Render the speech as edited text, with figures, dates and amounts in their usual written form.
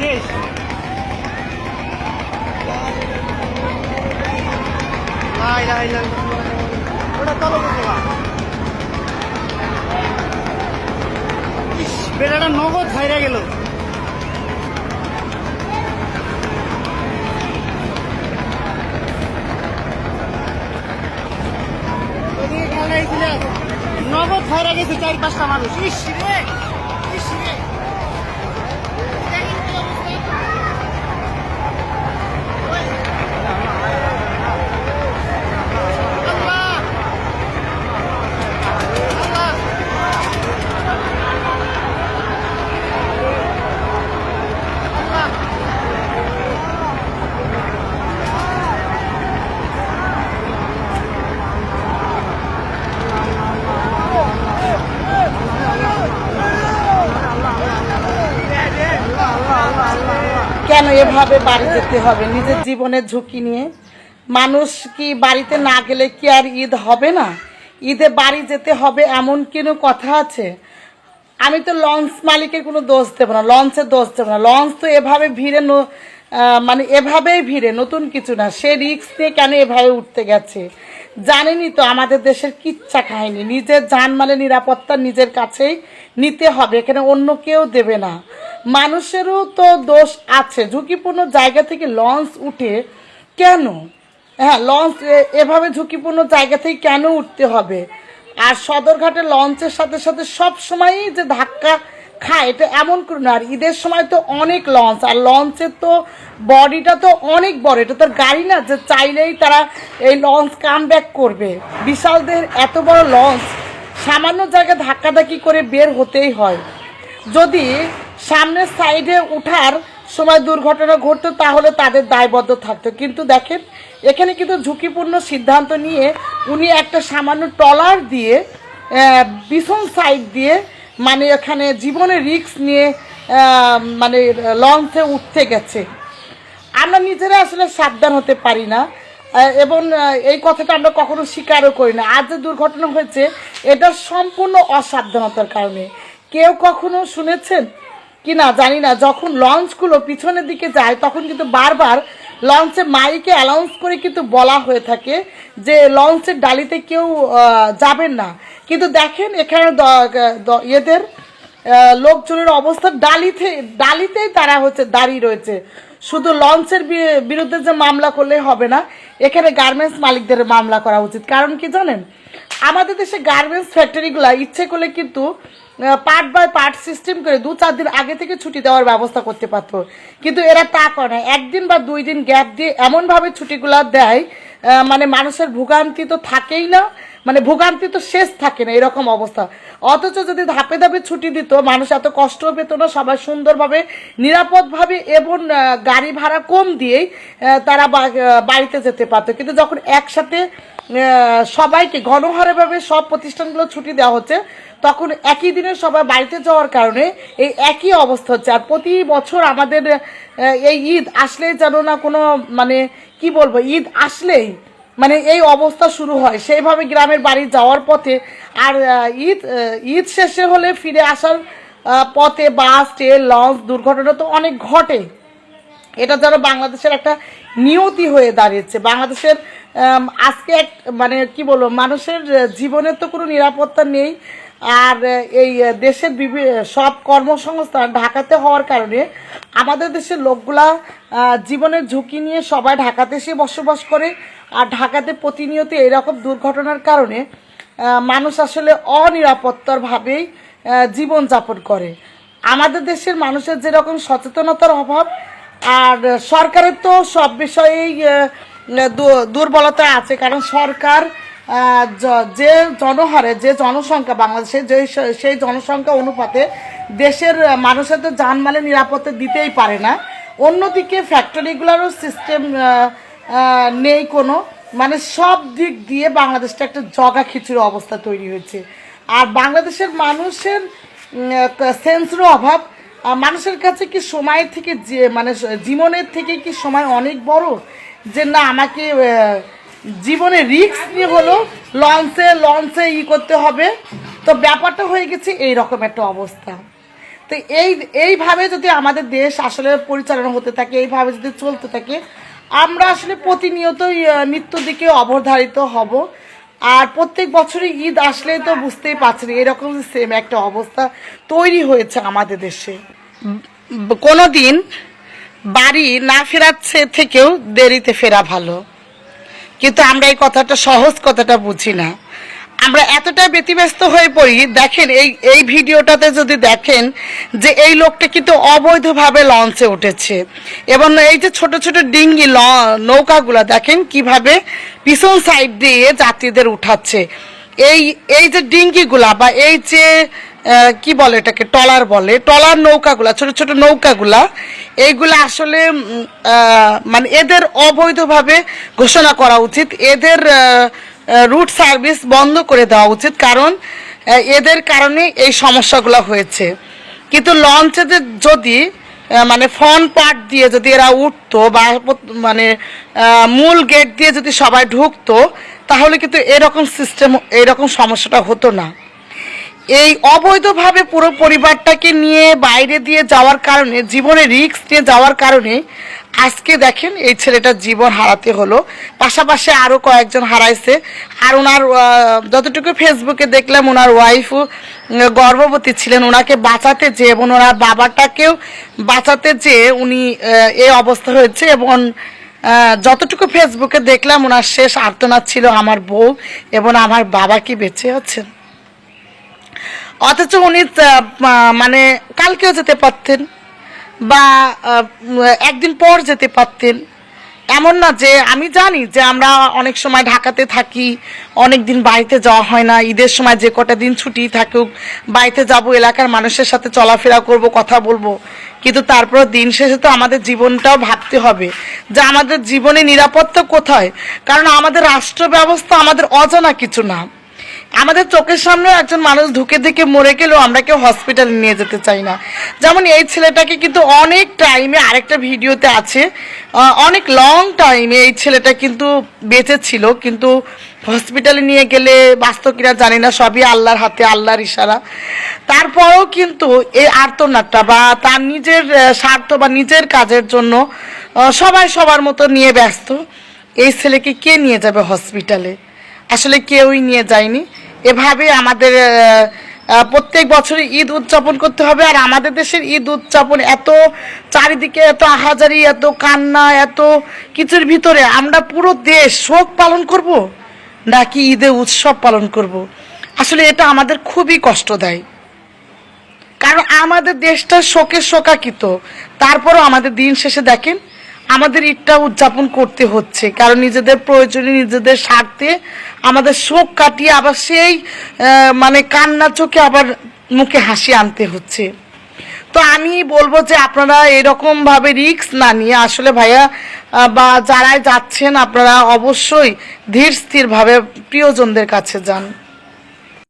শেষ। ওটা তলো বেটাটা নগদ হাইরা গেল। নগদ হাইরা গেছে 4-5টা মানুষ। ইস রে ইস রে কেন এভাবে বাড়ি যেতে হবে নিজের জীবনের ঝুঁকি নিয়ে? মানুষ কি বাড়িতে না গেলে কি আর ঈদ হবে না? ঈদে বাড়ি যেতে হবে এমন কোনো কথা আছে? আমি তো লঞ্চ মালিকের কোনো দোষ দেবো না, লঞ্চের দোষ দেবো না। লঞ্চ তো এভাবে ভিড়ে মানে এভাবেই ভিড়ে, নতুন কিছু না। সে রিস্ক নিয়ে কেন এভাবে উঠতে গেছে? জানেনই তো আমাদের দেশের কিচ্ছা কাহিনী, নিজের জানমালের নিরাপত্তা নিজের কাছেই নিতে হবে, এখানে অন্য কেউ দেবে না। মানুষেরও তো দোষ আছে, ঝুঁকিপূর্ণ জায়গা থেকে লঞ্চ উঠে কেন? হ্যাঁ, লঞ্চ এভাবে ঝুঁকিপূর্ণ জায়গা থেকে কেন উঠতে হবে? আর সদরঘাটে লঞ্চের সাথে সাথে সব সময়ই যে ধাক্কা খায় এটা এমন করে না। আর ঈদের সময় তো অনেক লঞ্চ, আর লঞ্চের তো বডিটা তো অনেক বড়, এটা তো গাড়ি না যে চাইলেই তারা এই লঞ্চ কাম ব্যাক করবে। বিশালদের এত বড় লঞ্চ সামান্য জায়গায় ধাক্কাধাক্কি করে বের হতেই হয়। যদি সামনের সাইডে ওঠার সময় দুর্ঘটনা ঘটতো তাহলে তাদের দায়বদ্ধ থাকতো, কিন্তু দেখেন এখানে কিন্তু ঝুঁকিপূর্ণ সিদ্ধান্ত নিয়ে উনি একটা সামান্য ট্রলার দিয়ে পিছন সাইড দিয়ে মানে এখানে জীবনের রিস্ক নিয়ে মানে লঞ্চে উঠতে গেছে। আমরা নিজেরা আসলে সাবধান হতে পারি না, এবং এই কথাটা আমরা কখনো স্বীকারও করি না। আজ যে দুর্ঘটনা হয়েছে এটা সম্পূর্ণ অসাবধানতার কারণে। কেউ কখনো শুনেছেন কি না জানি না, যখন লঞ্চগুলো পিছনের দিকে যায় তখন কিন্তু বারবার লঞ্চে মাইকে অ্যানাউন্স করে কিন্তু বলা হয়ে থাকে যে লঞ্চের ডালিতে কেউ যাবেন না, কিন্তু দেখেন এখানে এদের লোকজনের অবস্থা ডালিতেই তারা হচ্ছে দাঁড়িয়ে রয়েছে। শুধু লঞ্চের বিরুদ্ধে যে মামলা করলে হবে না, এখানে গার্মেন্টস মালিকদের মামলা করা উচিত। কারণ কি জানেন, আমাদের দেশে গার্মেন্টস ফ্যাক্টরিগুলো ইচ্ছে করলে কিন্তু পার্ট বাই পার্ট সিস্টেম করে 2-4 দিন আগে থেকে ছুটি দেওয়ার ব্যবস্থা করতে পারতো, কিন্তু এরা তা করে না। 1 দিন বা 2 দিন গ্যাপ দিয়ে এমনভাবে ছুটিগুলো দেয় মানে মানুষের ভোগান্তি তো থাকেই না, মানে ভোগান্তি তো শেষ থাকে না এরকম অবস্থা। অথচ যদি ধাপে ধাপে ছুটি দিত মানুষ এত কষ্টও পেত না, সবাই সুন্দরভাবে নিরাপদভাবে এবং গাড়ি ভাড়া কম দিয়েই তারা বাড়িতে যেতে পারতো। কিন্তু যখন একসাথে সবাইকে গণহারেভাবে সব প্রতিষ্ঠানগুলো ছুটি দেওয়া হচ্ছে তখন একই দিনে সবাই বাড়িতে যাওয়ার কারণে এই একই অবস্থা হচ্ছে। আর প্রতি বছর আমাদের এই ঈদ আসলেই যেন না কোনো মানে কি বলবো, ঈদ আসলেই মানে এই অবস্থা শুরু হয়। সেইভাবে গ্রামের বাড়ি যাওয়ার পথে আর ঈদ শেষে হলে ফিরে আসার পথে বাস, ট্রেন, লঞ্চ দুর্ঘটনা তো অনেক ঘটে। এটা যেন বাংলাদেশের একটা নিয়তি হয়ে দাঁড়িয়েছে। বাংলাদেশের আজকে মানে কি বলবো, মানুষের জীবনের তো কোনো নিরাপত্তা নেই। আর এই দেশের সব কর্মসংস্থান ঢাকাতে হওয়ার কারণে আমাদের দেশের লোকগুলা জীবনের ঝুঁকি নিয়ে সবাই ঢাকাতে এসে বসবাস করে। আর ঢাকাতে প্রতিনিয়ত এরকম দুর্ঘটনার কারণে মানুষ আসলে অনিরাপত্তারভাবেই জীবনযাপন করে। আমাদের দেশের মানুষের যেরকম সচেতনতার অভাব, আর সরকারের তো সব বিষয়েই দুর্বলতা আছে। কারণ সরকার যে জনহারে যে জনসংখ্যা বাংলাদেশের সেই জনসংখ্যা অনুপাতে দেশের মানুষের তো জানমালের নিরাপত্তা দিতেই পারে না। অন্যদিকে ফ্যাক্টরিগুলোরও সিস্টেম নেই কোনো, মানে সব দিক দিয়ে বাংলাদেশটা একটা জগা খিচুড়ি অবস্থা তৈরি হয়েছে। আর বাংলাদেশের মানুষের সেন্সেরও অভাব। মানুষের কাছে কি সময়ের থেকে মানে জীবনের থেকে কি সময় অনেক বড় যে না আমাকে জীবনে রিস্ক নিয়ে হলো লঞ্চে করতে হবে? তো ব্যাপারটা হয়ে গেছে এইরকম একটা অবস্থা। তো তো এইভাবে যদি আমাদের দেশ আসলে পরিচালনা হতে থাকে, এইভাবে যদি চলতে থাকে, আমরা আসলে প্রতিনিয়তই মৃত্যুর দিকে অবধারিত হব। আর প্রত্যেক বছরই ঈদ আসলেই তো বুঝতেই পারছেন এরকম সেম একটা অবস্থা তৈরি হয়েছে আমাদের দেশে। কোনো দিন বাড়ি না ফেরাচ্ছে থেকেও দেরিতে ফেরা ভালো, কিন্তু আমরা এই সহজ কথাটা বুঝি না। আমরা এতটা ব্যতিব্যস্ত হয়ে পড়ি। দেখেন এই ভিডিওটাতে যদি দেখেন যে এই লোকটা কিন্তু অবৈধভাবে লঞ্চে উঠেছে, এবং এই যে ছোট ছোট ডিঙ্গি নৌকাগুলো দেখেন কিভাবে পিছন সাইড দিয়ে যাত্রীদের উঠাচ্ছে। এই যে ডিঙ্গিগুলা বা এই যে কি বলে এটাকে ট্রলার নৌকাগুলা, ছোট ছোট নৌকাগুলা, এইগুলা আসলে মানে এদের অবৈধভাবে ঘোষণা করা উচিত, এদের রুট সার্ভিস বন্ধ করে দেওয়া উচিত, কারণ এদের কারণে এই সমস্যাগুলো হয়েছে। কিন্তু লঞ্চে যদি মানে ফ্রন্ট পার্ট দিয়ে যদি এরা উঠতো বা মানে মূল গেট দিয়ে যদি সবাই ঢুকতো, তাহলে কিন্তু এরকম সমস্যাটা হতো না। এই অবৈধভাবে পুরো পরিবারটাকে নিয়ে বাইরে দিয়ে যাওয়ার কারণে, জীবনে রিস্ক নিয়ে যাওয়ার কারণে আজকে দেখেন এই ছেলেটার জীবন হারাতে হলো। পাশাপাশি আরও কয়েকজন হারাইছে। আর ওনার যতটুকু ফেসবুকে দেখলাম, ওনার ওয়াইফও গর্ভবতী ছিলেন। ওনাকে বাঁচাতে যেয়ে এবং ওনার বাবাটাকেও বাঁচাতে যেয়ে উনি এই অবস্থা হয়েছে। এবং যতটুকু ফেসবুকে দেখলাম, ওনার শেষ আর্তনাদ ছিল আমার বউ এবং আমার বাবা কি বেঁচে আছেন। অথচ উনি মানে কালকেও যেতে পারতেন বা একদিন পর যেতে পারতেন। এমন না যে, আমি জানি যে আমরা অনেক সময় ঢাকাতে থাকি, অনেক দিন বাড়িতে যাওয়া হয় না। ঈদের সময় যে কটা দিন ছুটি থাকুক বাড়িতে যাব, এলাকার মানুষের সাথে চলাফেরা করব, কথা বলবো, কিন্তু তারপর দিন শেষে তো আমাদের জীবনটাও ভাবতে হবে যে আমাদের জীবনে নিরাপত্তা কোথায়। কারণ আমাদের রাষ্ট্র ব্যবস্থা আমাদের অজানা কিছু না। আমাদের চোখের সামনে একজন মানুষ ঢুকে মরে গেলেও আমরা কেউ হসপিটালে নিয়ে যেতে চাই না। যেমন এই ছেলেটাকে কিন্তু অনেক টাইমে, আরেকটা ভিডিওতে আছে, অনেক লং টাইমে এই ছেলেটা কিন্তু বেঁচে ছিল, কিন্তু হসপিটালে নিয়ে গেলে বাস্তব কিনা জানি না, সবই আল্লাহর হাতে, আল্লাহর ইশারা। তারপরেও কিন্তু এই আর্তনাদটা বা তার নিজের স্বার্থ বা নিজের কাজের জন্য সবাই সবার মতো নিয়ে ব্যস্ত। এই ছেলেকে কে নিয়ে যাবে হসপিটালে? আসলে কেউই নিয়ে যায়নি। এভাবে আমাদের প্রত্যেক বছরই ঈদ উদযাপন করতে হবে। আর আমাদের দেশের ঈদ উদযাপন এত চারিদিকে এত আহাজারি, এত কান্না, এত কিছুর ভিতরে আমরা পুরো দেশ শোক পালন করব নাকি ঈদে উৎসব পালন করব? আসলে এটা আমাদের খুবই কষ্ট দেয়, কারণ আমাদের দেশটা শোকাকিত। তারপরও আমাদের দিন শেষে দেখেন আমাদের ঈদটা উদযাপন করতে হচ্ছে, কারণ নিজেদের প্রয়োজনে, নিজেদের স্বার্থে আমাদের শোক কাটিয়ে আবার সেই মানে কান্না চোখে আবার মুখে হাসি আনতে হচ্ছে। তো আমি বলবো যে আপনারা এরকমভাবে রিস্ক না নিয়ে, আসলে ভাইয়া বা যারাই যাচ্ছেন, আপনারা অবশ্যই ধীর স্থিরভাবে প্রিয়জনদের কাছে যান।